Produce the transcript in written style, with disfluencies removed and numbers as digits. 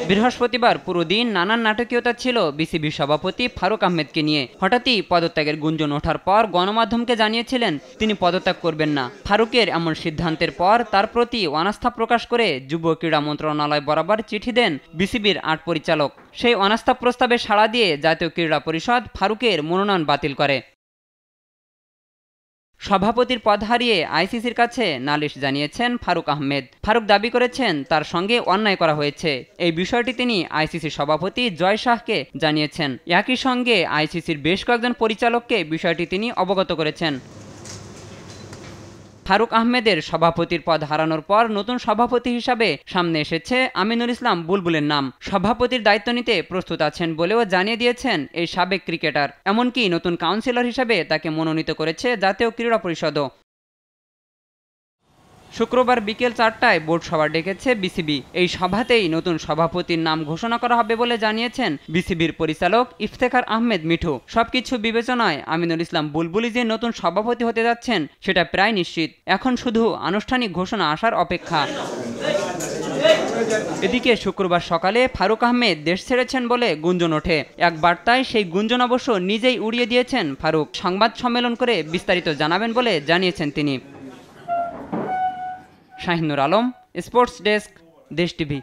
বৃহস্পতিবার পুরো দিন নানান নাটকীয়তা ছিল বিসিবি সভাপতি ফারুক আহমেদকে নিয়ে। হঠাৎই পদত্যাগের গুঞ্জন ওঠার পর গণমাধ্যমকে জানিয়েছিলেন তিনি পদত্যাগ করবেন না। ফারুকের এমন সিদ্ধান্তের পর তার প্রতি অনাস্থা প্রকাশ করে যুব ক্রীড়া মন্ত্রণালয় বরাবর চিঠি দেন বিসিবির ৮ পরিচালক। সেই অনাস্থা প্রস্তাবে সাড়া দিয়ে জাতীয় ক্রীড়া পরিষদ ফারুকের মনোনয়ন বাতিল করে। সভাপতির পদ হারিয়ে আইসিসির কাছে নালিশ জানিয়েছেন ফারুক আহমেদ। ফারুক দাবি করেছেন তার সঙ্গে অন্যায় করা হয়েছে। এই বিষয়টি তিনি আইসিসি সভাপতি জয় শাহকে জানিয়েছেন। একই সঙ্গে আইসিসির বেশ কয়েকজন পরিচালককে বিষয়টি তিনি অবগত করেছেন। ফারুক আহমেদের সভাপতির পদ হারানোর পর নতুন সভাপতি হিসাবে সামনে এসেছে আমিনুল ইসলাম বুলবুলের নাম। সভাপতির দায়িত্ব নিতে প্রস্তুত আছেন বলেও জানিয়ে দিয়েছেন এই সাবেক ক্রিকেটার। এমনকি নতুন কাউন্সিলর হিসাবে তাকে মনোনীত করেছে জাতীয় ক্রীড়া পরিষদও। শুক্রবার বিকেল ৪টায় বোর্ড সভা ডেকেছে বিসিবি। এই সভাতেই নতুন সভাপতির নাম ঘোষণা করা হবে বলে জানিয়েছেন বিসিবির পরিচালক ইফতেখার আহমেদ মিঠু। সবকিছু বিবেচনায় আমিনুল ইসলাম বুলবুলি যে নতুন সভাপতি হতে যাচ্ছেন সেটা প্রায় নিশ্চিত। এখন শুধু আনুষ্ঠানিক ঘোষণা আসার অপেক্ষা। এদিকে শুক্রবার সকালে ফারুক আহমেদ দেশ ছেড়েছেন বলে গুঞ্জন ওঠে। এক বার্তায় সেই গুঞ্জন অবশ্য নিজেই উড়িয়ে দিয়েছেন ফারুক। সংবাদ সম্মেলন করে বিস্তারিত জানাবেন বলে জানিয়েছেন তিনি। শাহিনুর আলম, স্পোর্টস ডেস্ক, দেশ টিভি।